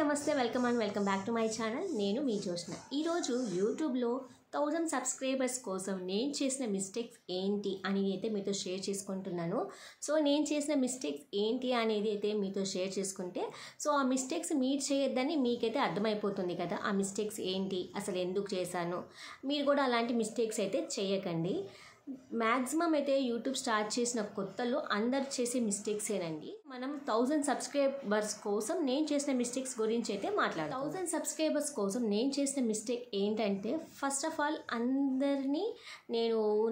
నమస్తే welcome back to my channel. నేను మీ జోష్న. ఈరోజు యూట్యూబ్లో 1000 సబ్స్క్రైబర్స్ కోసం నేను చేసిన మిస్టేక్స్ ఏంటి అని అయితే మీతో షేర్ చేసుకుంటున్నాను. సో నేను చేసిన మిస్టేక్స్ ఏంటి అనేది అయితే మీతో షేర్ చేసుకుంటే ఆ మిస్టేక్స్ మీరు చేయొద్దని మీకైతే అర్థమైపోతుంది కదా. ఆ మిస్టేక్స్ ఏంటి, అసలు ఎందుకు చేశాను, మీరు కూడా అలాంటి మిస్టేక్స్ అయితే చేయకండి. మ్యాక్సిమం అయితే యూట్యూబ్ స్టార్ట్ చేసిన కొత్తలో అందరు చేసే మిస్టేక్సేనండి. మనం 1000 సబ్స్క్రైబర్స్ కోసం నేను చేసిన మిస్టేక్స్ గురించి అయితే మాట్లాడతాం. 1000 సబ్స్క్రైబర్స్ కోసం నేను చేసిన మిస్టేక్ ఏంటంటే, ఫస్ట్ ఆఫ్ ఆల్ అందరినీ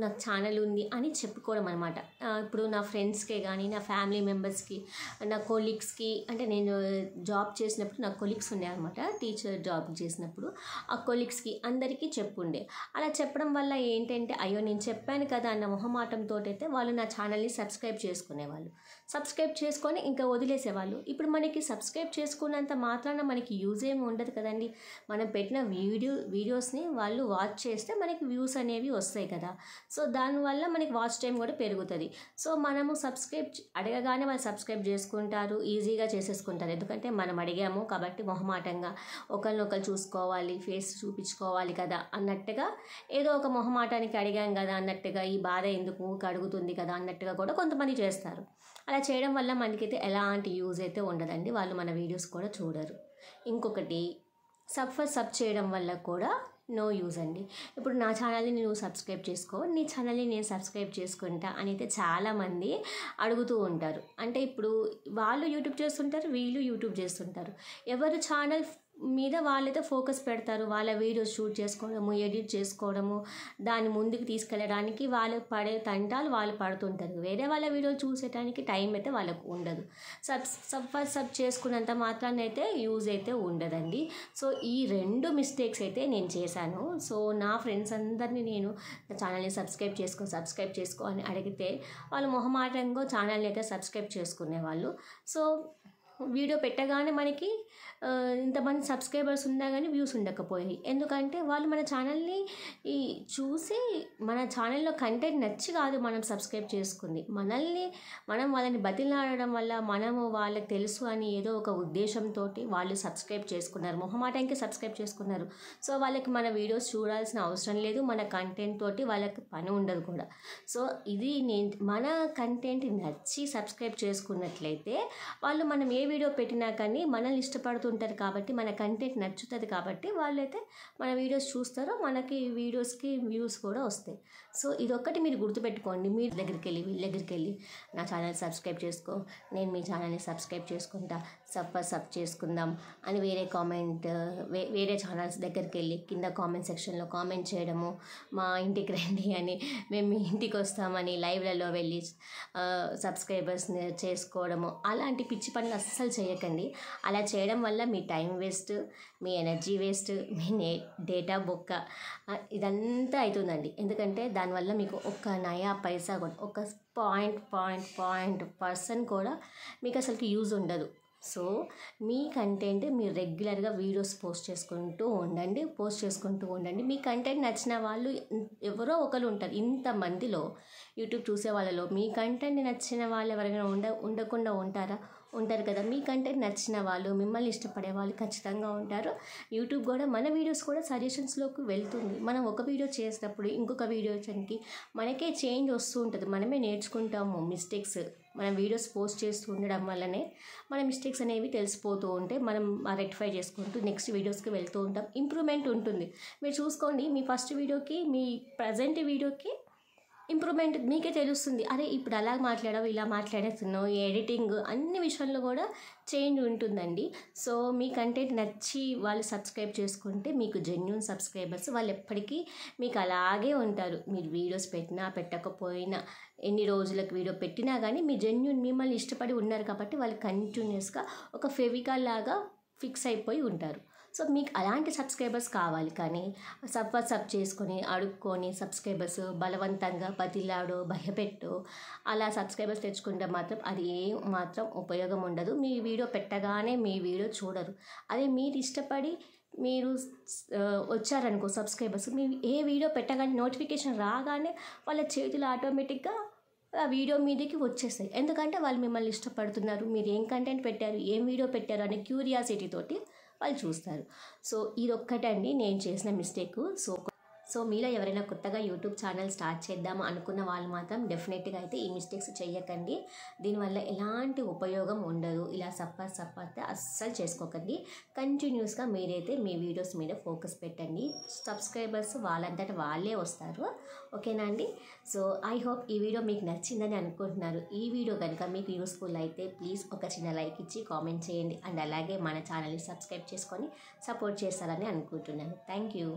నాకు ఛానల్ ఉంది అని చెప్పుకోవడం అనమాట. ఇప్పుడు నా ఫ్రెండ్స్కే కానీ, నా ఫ్యామిలీ మెంబర్స్కి, నా కొలీగ్స్కి, అంటే నేను జాబ్ చేసినప్పుడు నా కొలీగ్స్ ఉండే అనమాట. టీచర్ జాబ్ చేసినప్పుడు ఆ కొలీగ్స్కి అందరికీ చెప్పుండే. అలా చెప్పడం వల్ల ఏంటంటే, అయ్యో నేను చెప్పాను కదా అన్న మొహమాటంతో అయితే వాళ్ళు నా ఛానల్ని సబ్స్క్రైబ్ చేసుకునేవాళ్ళు. సబ్స్క్రైబ్ చేసుకొని ఇంకా వదిలేసేవాళ్ళు. ఇప్పుడు మనకి సబ్స్క్రైబ్ చేసుకున్నంత మాత్రాన మనకి యూజ్ ఏమి ఉండదు కదండి. మనం పెట్టిన వీడియోస్ని వాళ్ళు వాచ్ చేస్తే మనకి వ్యూస్ అనేవి వస్తాయి కదా. సో దానివల్ల మనకి వాచ్ టైం కూడా పెరుగుతుంది. సో మనము అడగగానే వాళ్ళు సబ్స్క్రైబ్ చేసుకుంటారు, ఈజీగా చేసేసుకుంటారు. ఎందుకంటే మనం అడిగాము కాబట్టి మొహమాటంగా ఒకరినొకరు చూసుకోవాలి, ఫేస్ చూపించుకోవాలి కదా అన్నట్టుగా, ఏదో ఒక మొహమాటానికి అడిగాం కదా అన్నట్టుగా, ఈ బాధ ఎందుకు అడుగుతుంది కదా అన్నట్టుగా కూడా కొంతమంది చేస్తారు. అలా చేయడం వల్ల మనకైతే ఎలాంటి యూజ్ అయితే ఉండదండి. వాళ్ళు మన వీడియోస్ కూడా చూడరు. ఇంకొకటి, సబ్ చేయడం వల్ల కూడా నో యూజ్ అండి. ఇప్పుడు నా ఛానల్ని నువ్వు సబ్స్క్రైబ్ చేసుకో, నీ ఛానల్ని నేను సబ్స్క్రైబ్ చేసుకుంటా అని అయితే చాలామంది అడుగుతూ ఉంటారు. అంటే ఇప్పుడు వాళ్ళు యూట్యూబ్ చేస్తుంటారు, వీళ్ళు యూట్యూబ్ చేస్తుంటారు. ఎవరు ఛానల్ మీద వాళ్ళైతే ఫోకస్ పెడతారు. వాళ్ళ వీడియోస్ షూట్ చేసుకోవడము, ఎడిట్ చేసుకోవడము, దాన్ని ముందుకు తీసుకెళ్ళడానికి వాళ్ళు పడే తంటాలు వాళ్ళు పడుతుంటారు. వేరే వాళ్ళ వీడియోలు చూసేటానికి టైం అయితే వాళ్ళకు ఉండదు. సబ్ చేసుకున్నంత మాత్రాన్ని అయితే యూజ్ అయితే ఉండదండి. సో ఈ 2 మిస్టేక్స్ అయితే నేను చేశాను. సో నా ఫ్రెండ్స్ అందరినీ నేను ఛానల్ని సబ్స్క్రైబ్ చేసుకో అని అడిగితే వాళ్ళు మొహమాటంగా ఛానల్ని అయితే సబ్స్క్రైబ్ చేసుకునేవాళ్ళు. సో వీడియో పెట్టగానే మనకి ఇంతమంది సబ్స్క్రైబర్స్ ఉన్నా కానీ వ్యూస్ ఉండకపోయాయి. ఎందుకంటే వాళ్ళు మన ఛానల్ని చూసి, మన ఛానల్లో కంటెంట్ నచ్చి కాదు మనం సబ్స్క్రైబ్ చేసుకుంది. మనం వాళ్ళని బతిలాడడం వల్ల మనము వాళ్ళకి తెలుసు అని ఏదో ఒక ఉద్దేశంతో వాళ్ళు సబ్స్క్రైబ్ చేసుకున్నారు, మొహమాటానికి సబ్స్క్రైబ్ చేసుకున్నారు. సో వాళ్ళకి మన వీడియోస్ చూడాల్సిన అవసరం లేదు, మన కంటెంట్ తోటి వాళ్ళకి పని ఉండదు కూడా. సో ఇది మన కంటెంట్ నచ్చి సబ్స్క్రైబ్ చేసుకున్నట్లయితే వాళ్ళు మనం ఏ వీడియో పెట్టినా కానీ మనల్ని ఇష్టపడుతుంటారు కాబట్టి, మన కంటెంట్ నచ్చుతుంది కాబట్టి వాళ్ళైతే మన వీడియోస్ చూస్తారో, మనకి వీడియోస్కి వ్యూస్ కూడా వస్తాయి. సో ఇదొక్కటి మీరు గుర్తుపెట్టుకోండి. మీరు వీళ్ళ దగ్గరికి వెళ్ళి నా ఛానల్ సబ్స్క్రైబ్ చేసుకో, నేను మీ ఛానల్ని సబ్స్క్రైబ్ చేసుకుంటా, సబ్ చేసుకుందాం అని వేరే ఛానల్స్ దగ్గరికి వెళ్ళి కింద కామెంట్ సెక్షన్లో కామెంట్ చేయడము, మా ఇంటికి రండి అని, మేము మీ ఇంటికి వస్తామని లైవ్లలో వెళ్ళి సబ్స్క్రైబర్స్ని చేసుకోవడము, అలాంటి పిచ్చి పనులు అస్సలు చేయకండి. అలా చేయడం వల్ల మీ టైం వేస్ట్, మీ ఎనర్జీ వేస్ట్, మీ డేటా బొక్క, ఇదంతా అవుతుందండి. ఎందుకంటే దానివల్ల మీకు ఒక్క నయా పైసా కూడా, ఒక పాయింట్ కూడా మీకు అసలుకి యూజ్ ఉండదు. సో మీ కంటెంట్ మీరు రెగ్యులర్గా వీడియోస్ పోస్ట్ చేసుకుంటూ ఉండండి. మీ కంటెంట్ నచ్చిన వాళ్ళు ఎవరో ఒకరు ఉంటారు. ఇంతమందిలో యూట్యూబ్ చూసే వాళ్ళలో మీ కంటెంట్ నచ్చిన వాళ్ళు ఎవరైనా ఉండకుండా ఉంటారు కదా. మీ కంటెంట్ నచ్చిన వాళ్ళు, మిమ్మల్ని ఇష్టపడే వాళ్ళు ఖచ్చితంగా ఉంటారు. యూట్యూబ్ కూడా మన వీడియోస్ కూడా సజెషన్స్లోకి వెళ్తుంది. మనం ఒక వీడియో చేసినప్పుడు ఇంకొక వీడియోకి మనకే చేంజ్ వస్తూ ఉంటుంది. మనమే నేర్చుకుంటాము మిస్టేక్స్. మనం వీడియోస్ పోస్ట్ చేస్తూ ఉండడం వల్లనే మన మిస్టేక్స్ అనేవి తెలిసిపోతూ ఉంటే మనం రెక్టిఫై చేసుకుంటూ నెక్స్ట్ వీడియోస్కి వెళ్తూ ఉంటాం. ఇంప్రూవ్మెంట్ ఉంటుంది. మీరు చూసుకోండి, మీ ఫస్ట్ వీడియోకి మీ ప్రజెంట్ వీడియోకి ఇంప్రూవ్మెంట్ మీకే తెలుస్తుంది. అరే ఇప్పుడు అలా మాట్లాడావు, ఇలా మాట్లాడేస్తున్నావు, ఎడిటింగ్ అన్ని విషయాల్లో కూడా చేంజ్ ఉంటుందండి. సో మీ కంటెంట్ నచ్చి వాళ్ళు సబ్స్క్రైబ్ చేసుకుంటే మీకు జెన్యూన్ సబ్స్క్రైబర్స్, వాళ్ళు ఎప్పటికీ మీకు అలాగే ఉంటారు. మీరు వీడియోస్ పెట్టినా పెట్టకపోయినా, ఎన్ని రోజులకు వీడియో పెట్టినా కానీ మీ జెన్యూన్, మిమ్మల్ని ఇష్టపడి ఉన్నారు కాబట్టి వాళ్ళు కంటిన్యూస్గా ఒక ఫెవికాల్ లాగా ఫిక్స్ అయిపోయి ఉంటారు. సో మీకు అలాంటి సబ్స్క్రైబర్స్ కావాలి. కానీ సబ్ చేసుకొని అడుక్కొని సబ్స్క్రైబర్స్ బలవంతంగా బతిలాడో భయపెట్టో అలా సబ్స్క్రైబర్స్ తెచ్చుకుంటే మాత్రం అది మాత్రం ఉపయోగం ఉండదు. మీ వీడియో పెట్టగానే మీ వీడియో చూడరు. అదే మీరు ఇష్టపడి మీరు వచ్చారనుకో సబ్స్క్రైబర్స్, మీ ఏ వీడియో పెట్టగానే నోటిఫికేషన్ రాగానే వాళ్ళ చేతులు ఆటోమేటిక్గా ఆ వీడియో మీదకి వచ్చేస్తాయి. ఎందుకంటే వాళ్ళు మిమ్మల్ని ఇష్టపడుతున్నారు, మీరు ఏం కంటెంట్ పెట్టారు, ఏం వీడియో పెట్టారు అనే క్యూరియాసిటీ తోటి వాళ్ళు చూస్తారు. సో ఇదొక్కటండి నేను చేసిన మిస్టేక్. సో మీలో ఎవరైనా కొత్తగా యూట్యూబ్ ఛానల్ స్టార్ట్ చేద్దాం అనుకున్న వాళ్ళు మాత్రం డెఫినెట్గా అయితే ఈ మిస్టేక్స్ చేయకండి. దీనివల్ల ఎలాంటి ఉపయోగం ఉండదు. ఇలా సప్పతే అస్సలు చేసుకోకండి. కంటిన్యూస్గా మీరైతే మీ వీడియోస్ మీద ఫోకస్ పెట్టండి. సబ్స్క్రైబర్స్ వాళ్ళంతట వాళ్ళే వస్తారు. ఓకేనా అండి? సో ఐ హోప్ ఈ వీడియో మీకు నచ్చిందని అనుకుంటున్నారు. ఈ వీడియో కనుక మీకు యూస్ఫుల్ అయితే ప్లీజ్ ఒక చిన్న లైక్ ఇచ్చి కామెంట్ చేయండి. అండ్ అలాగే మన ఛానల్ని సబ్స్క్రైబ్ చేసుకొని సపోర్ట్ చేస్తారని అనుకుంటున్నాను. Thank you.